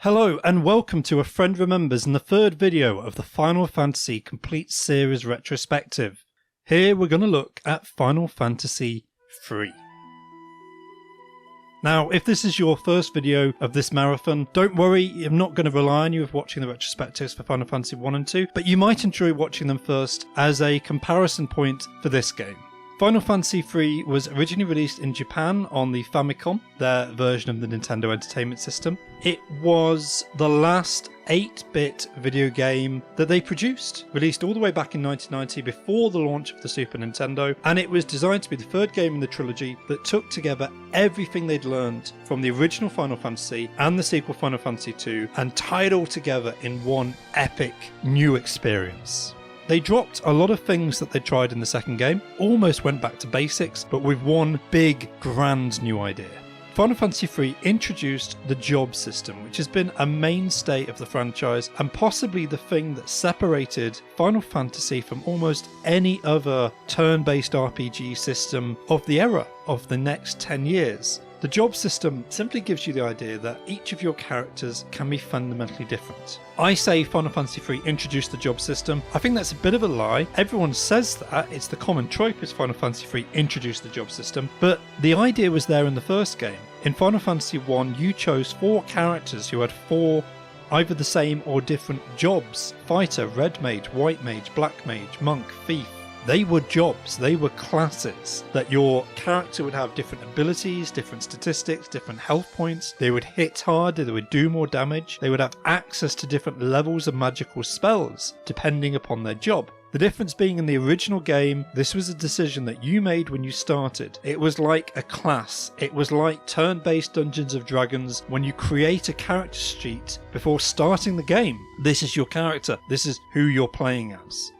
Hello and welcome to A Friend Remembers and the third video of the Final Fantasy Complete Series Retrospective. Here we're going to look at Final Fantasy III. Now, if this is your first video of this marathon, don't worry, I'm not going to rely on you with watching the retrospectives for Final Fantasy 1 and 2, but you might enjoy watching them first as a comparison point for this game. Final Fantasy III was originally released in Japan on the Famicom, their version of the Nintendo Entertainment System. It was the last 8-bit video game that they produced, released all the way back in 1990 before the launch of the Super Nintendo, and it was designed to be the third game in the trilogy that took together everything they'd learned from the original Final Fantasy and the sequel Final Fantasy II and tied all together in one epic new experience. They dropped a lot of things that they tried in the second game, almost went back to basics, but with one big, grand new idea. Final Fantasy III introduced the job system, which has been a mainstay of the franchise and possibly the thing that separated Final Fantasy from almost any other turn-based RPG system of the era of the next 10 years. The job system simply gives you the idea that each of your characters can be fundamentally different. I say Final Fantasy III introduced the job system. I think that's a bit of a lie. Everyone says that. It's the common trope is Final Fantasy III introduced the job system. But the idea was there in the first game. In Final Fantasy I, you chose 4 characters who had 4 either the same or different jobs. Fighter, red mage, white mage, black mage, monk, thief. They were jobs, they were classes, that your character would have different abilities, different statistics, different health points, they would hit harder, they would do more damage, they would have access to different levels of magical spells, depending upon their job. The difference being in the original game, this was a decision that you made when you started. It was like a class. It was like turn-based Dungeons & Dragons when you create a character sheet before starting the game. This is your character. This is who you're playing as.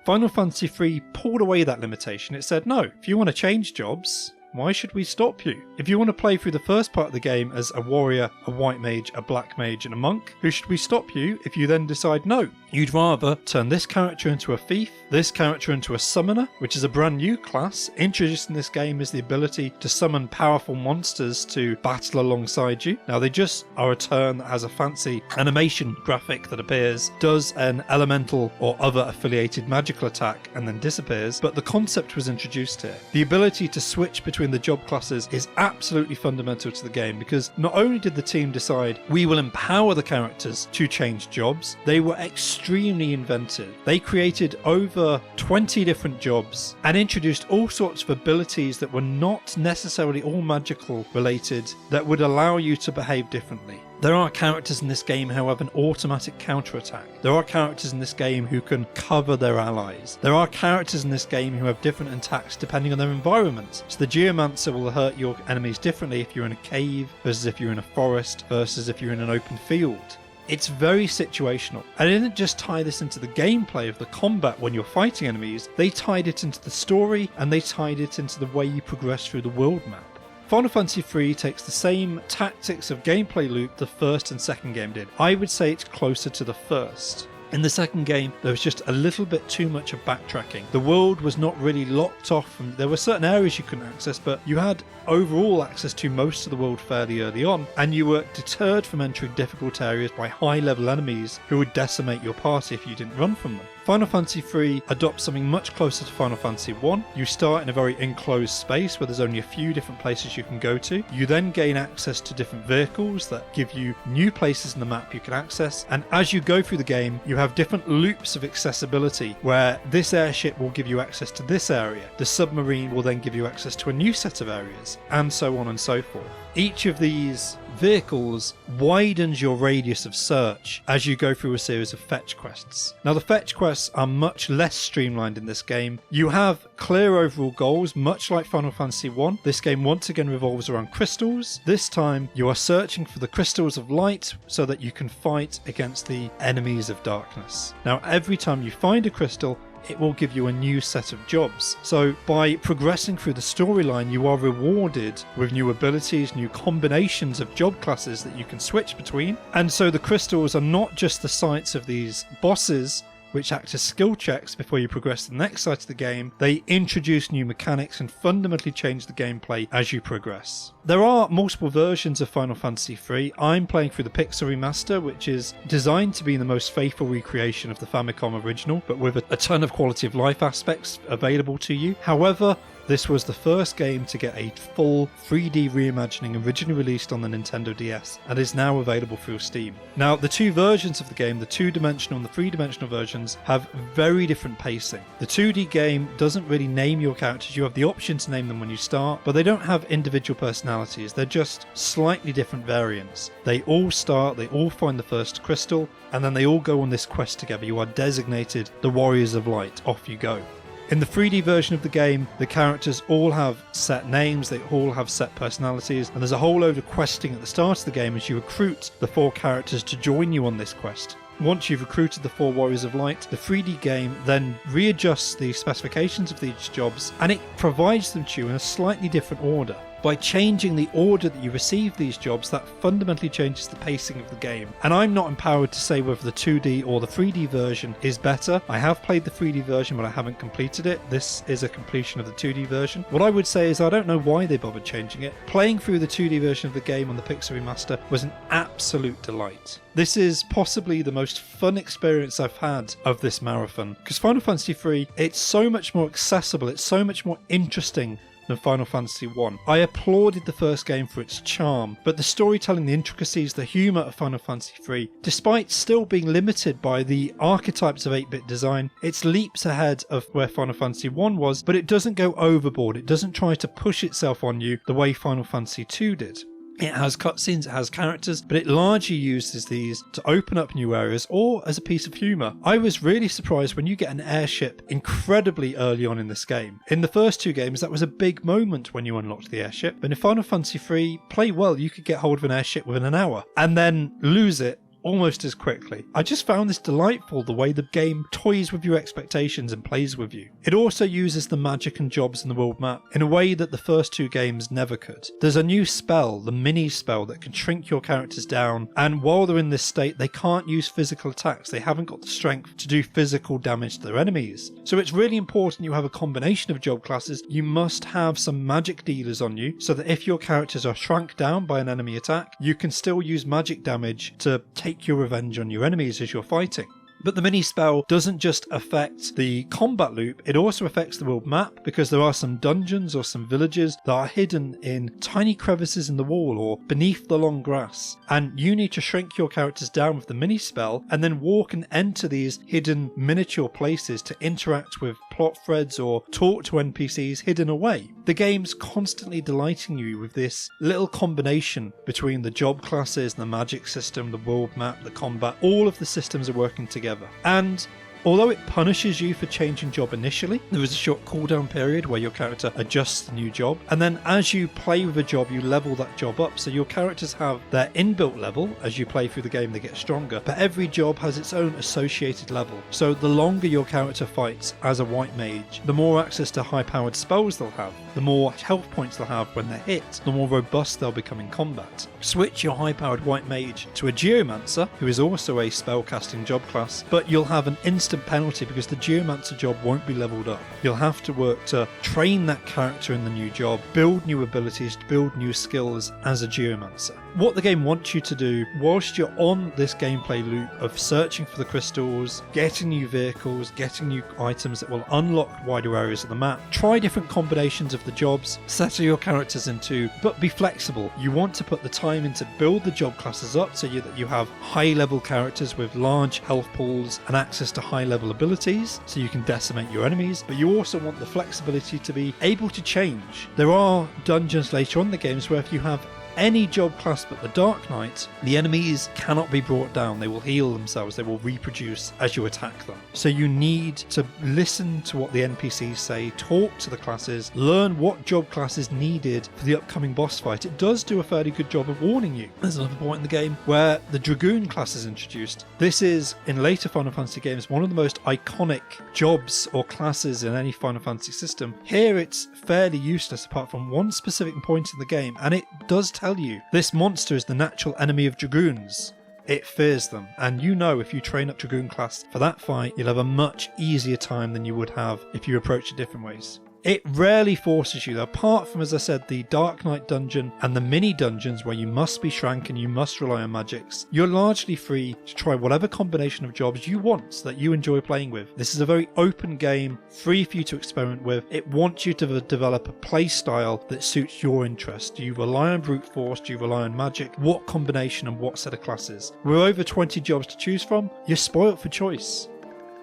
Final Fantasy III pulled away that limitation. It said, no, if you want to change jobs, why should we stop you? If you want to play through the first part of the game as a warrior, a white mage, a black mage, and a monk, who should we stop you if you then decide no? You'd rather turn this character into a thief, this character into a summoner, which is a brand new class. Introduced in this game is the ability to summon powerful monsters to battle alongside you. Now they just are a turn that has a fancy animation graphic that appears, does an elemental or other affiliated magical attack and then disappears, but the concept was introduced here. The ability to switch between the job classes is absolutely fundamental to the game because not only did the team decide we will empower the characters to change jobs, they were extremely inventive. They created over 20 different jobs and introduced all sorts of abilities that were not necessarily all magical related that would allow you to behave differently. There are characters in this game who have an automatic counterattack. There are characters in this game who can cover their allies. There are characters in this game who have different attacks depending on their environment. So the Geomancer will hurt your enemies differently if you're in a cave versus if you're in a forest versus if you're in an open field. It's very situational. And they didn't just tie this into the gameplay of the combat when you're fighting enemies, they tied it into the story and they tied it into the way you progress through the world map. Final Fantasy III takes the same tactics of gameplay loop the first and second game did. I would say it's closer to the first. In the second game, there was just a little bit too much of backtracking. The world was not really locked off. There were certain areas you couldn't access, but you had overall access to most of the world fairly early on, and you were deterred from entering difficult areas by high-level enemies who would decimate your party if you didn't run from them. Final Fantasy III adopts something much closer to Final Fantasy I. You start in a very enclosed space where there's only a few different places you can go to. You then gain access to different vehicles that give you new places in the map you can access. And as you go through the game, you have different loops of accessibility where this airship will give you access to this area. The submarine will then give you access to a new set of areas, and so on and so forth. Each of these vehicles widens your radius of search as you go through a series of fetch quests. Now the fetch quests are much less streamlined in this game. You have clear overall goals, much like Final Fantasy I. This game once again revolves around crystals. This time you are searching for the crystals of light so that you can fight against the enemies of darkness. Now every time you find a crystal, it will give you a new set of jobs. So by progressing through the storyline, you are rewarded with new abilities, new combinations of job classes that you can switch between. And so the crystals are not just the sites of these bosses, which act as skill checks before you progress to the next side of the game. They introduce new mechanics and fundamentally change the gameplay as you progress. There are multiple versions of Final Fantasy III. I'm playing through the Pixel Remaster, which is designed to be the most faithful recreation of the Famicom original, but with a ton of quality of life aspects available to you. However, this was the first game to get a full 3D reimagining originally released on the Nintendo DS and is now available through Steam. Now, the two versions of the game, the two-dimensional and the three-dimensional versions, have very different pacing. The 2D game doesn't really name your characters. You have the option to name them when you start, but they don't have individual personalities. They're just slightly different variants. They all start, they all find the first crystal, and then they all go on this quest together. You are designated the Warriors of Light. Off you go. In the 3D version of the game, the characters all have set names, they all have set personalities, and there's a whole load of questing at the start of the game as you recruit the 4 characters to join you on this quest. Once you've recruited the 4 Warriors of Light, the 3D game then readjusts the specifications of these jobs, and it provides them to you in a slightly different order. By changing the order that you receive these jobs, that fundamentally changes the pacing of the game. And I'm not empowered to say whether the 2D or the 3D version is better. I have played the 3D version, but I haven't completed it. This is a completion of the 2D version. What I would say is I don't know why they bothered changing it. Playing through the 2D version of the game on the Pixel Remaster was an absolute delight. This is possibly the most fun experience I've had of this marathon, because Final Fantasy III, it's so much more accessible, it's so much more interesting than Final Fantasy I. I applauded the first game for its charm, but the storytelling, the intricacies, the humour of Final Fantasy III, despite still being limited by the archetypes of 8-bit design, it's leaps ahead of where Final Fantasy I was, but it doesn't go overboard, it doesn't try to push itself on you the way Final Fantasy II did. It has cutscenes, it has characters, but it largely uses these to open up new areas or as a piece of humour. I was really surprised when you get an airship incredibly early on in this game. In the first 2 games, that was a big moment when you unlocked the airship, but in Final Fantasy III, play well, you could get hold of an airship within an hour and then lose it almost as quickly. I just found this delightful, the way the game toys with your expectations and plays with you. It also uses the magic and jobs in the world map in a way that the first 2 games never could. There's a new spell, the mini spell, that can shrink your characters down, and while they're in this state, they can't use physical attacks. They haven't got the strength to do physical damage to their enemies. So it's really important you have a combination of job classes. You must have some magic dealers on you, so that if your characters are shrunk down by an enemy attack, you can still use magic damage to take your revenge on your enemies as you're fighting. But the mini spell doesn't just affect the combat loop, it also affects the world map, because there are some dungeons or some villages that are hidden in tiny crevices in the wall or beneath the long grass, and you need to shrink your characters down with the mini spell and then walk and enter these hidden miniature places to interact with plot threads or talk to NPCs hidden away. The game's constantly delighting you with this little combination between the job classes, the magic system, the world map, the combat. All of the systems are working together. And although it punishes you for changing job initially, there is a short cooldown period where your character adjusts the new job, and then as you play with a job you level that job up, so your characters have their inbuilt level. As you play through the game they get stronger, but every job has its own associated level. So the longer your character fights as a white mage, the more access to high powered spells they'll have, the more health points they'll have when they're hit, the more robust they'll become in combat. Switch your high powered white mage to a geomancer, who is also a spellcasting job class, but you'll have an instant penalty because the geomancer job won't be leveled up. You'll have to work to train that character in the new job, build new abilities, build new skills as a geomancer. What the game wants you to do whilst you're on this gameplay loop of searching for the crystals, getting new vehicles, getting new items that will unlock wider areas of the map, try different combinations of the jobs, settle your characters into, but be flexible. You want to put the time in to build the job classes up so that you have high level characters with large health pools and access to high level abilities so you can decimate your enemies, but you also want the flexibility to be able to change. There are dungeons later on in the games where if you have any job class but the Dark Knight, the enemies cannot be brought down. They will heal themselves, they will reproduce as you attack them. So you need to listen to what the NPCs say, talk to the classes, learn what job class is needed for the upcoming boss fight. It does do a fairly good job of warning you. There's another point in the game where the Dragoon class is introduced. This is, in later Final Fantasy games, one of the most iconic jobs or classes in any Final Fantasy system. Here it's fairly useless apart from one specific point in the game, and it does tell you this monster is the natural enemy of Dragoons. it fears them. And you know if you train up Dragoon class for that fight, you'll have a much easier time than you would have if you approach it different ways. It rarely forces you, though, apart from, as I said, the Dark Knight dungeon and the mini dungeons where you must be Shrank and you must rely on magics. You're largely free to try whatever combination of jobs you want that you enjoy playing with. This is a very open game, free for you to experiment with. It wants you to develop a play style that suits your interest. Do you rely on brute force? Do you rely on magic? What combination and what set of classes? With over 20 jobs to choose from, you're spoilt for choice.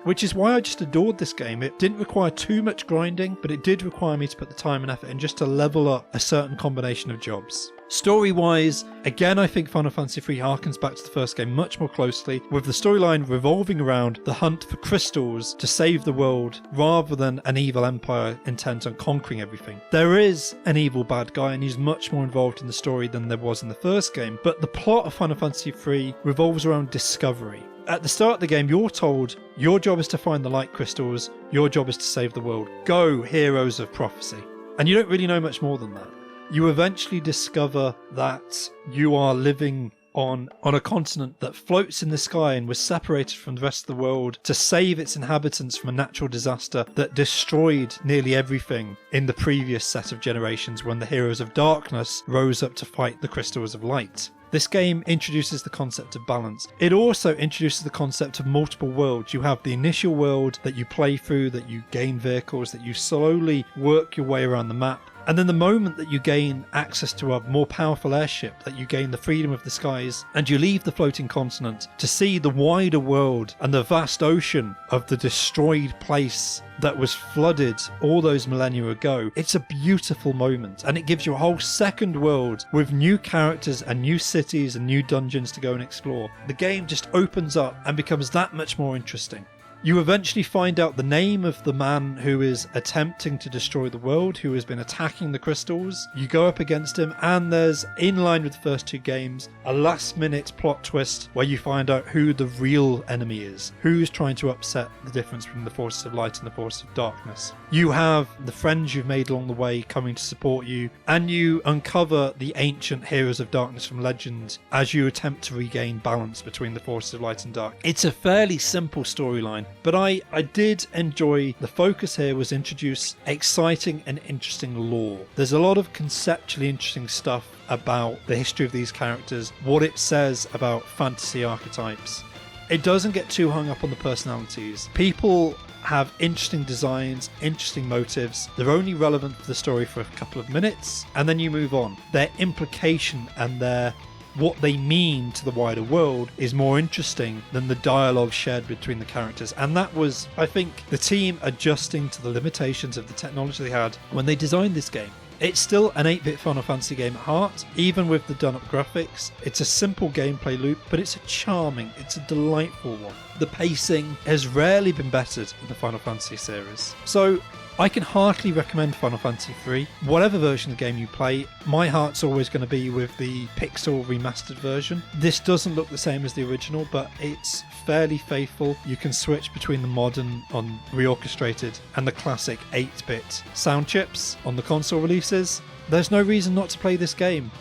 Which is why I just adored this game. It didn't require too much grinding, but it did require me to put the time and effort in just to level up a certain combination of jobs. Story-wise, again, I think Final Fantasy III harkens back to the first game much more closely, with the storyline revolving around the hunt for crystals to save the world, rather than an evil empire intent on conquering everything. There is an evil bad guy, and he's much more involved in the story than there was in the first game, but the plot of Final Fantasy III revolves around discovery. At the start of the game, you're told your job is to find the light crystals, your job is to save the world. Go, heroes of prophecy. And you don't really know much more than that. You eventually discover that you are living on a continent that floats in the sky and was separated from the rest of the world to save its inhabitants from a natural disaster that destroyed nearly everything in the previous set of generations when the heroes of darkness rose up to fight the crystals of light. This game introduces the concept of balance. It also introduces the concept of multiple worlds. You have the initial world that you play through, that you gain vehicles, that you slowly work your way around the map. And then the moment that you gain access to a more powerful airship, that you gain the freedom of the skies, and you leave the floating continent to see the wider world and the vast ocean of the destroyed place that was flooded all those millennia ago. It's a beautiful moment, and it gives you a whole second world with new characters and new cities and new dungeons to go and explore. The game just opens up and becomes that much more interesting. You eventually find out the name of the man who is attempting to destroy the world, who has been attacking the crystals. You go up against him, and there's, in line with the first two games, a last-minute plot twist where you find out who the real enemy is, who's trying to upset the difference between the forces of light and the forces of darkness. You have the friends you've made along the way coming to support you, and you uncover the ancient heroes of darkness from legend as you attempt to regain balance between the forces of light and dark. It's a fairly simple storyline, but I did enjoy the focus here was introduce exciting and interesting lore. There's a lot of conceptually interesting stuff about the history of these characters, what it says about fantasy archetypes. It doesn't get too hung up on the personalities. People have interesting designs, interesting motives. They're only relevant for the story for a couple of minutes, and then you move on. Their implication and what they mean to the wider world is more interesting than the dialogue shared between the characters. And that was, I think, the team adjusting to the limitations of the technology they had when they designed this game. It's still an 8-bit Final Fantasy game at heart, even with the done-up graphics. It's a simple gameplay loop, but it's it's a delightful one. The pacing has rarely been bettered in the Final Fantasy series. So I can heartily recommend Final Fantasy III. Whatever version of the game you play, my heart's always going to be with the pixel remastered version. This doesn't look the same as the original, but it's fairly faithful. You can switch between the modern on reorchestrated and the classic 8-bit sound chips on the console releases. There's no reason not to play this game.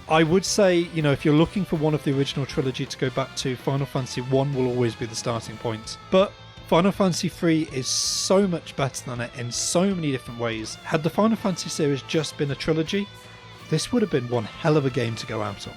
I would say, if you're looking for one of the original trilogy to go back to, Final Fantasy I will always be the starting point. But Final Fantasy III is so much better than it in so many different ways. Had the Final Fantasy series just been a trilogy, this would have been one hell of a game to go out on.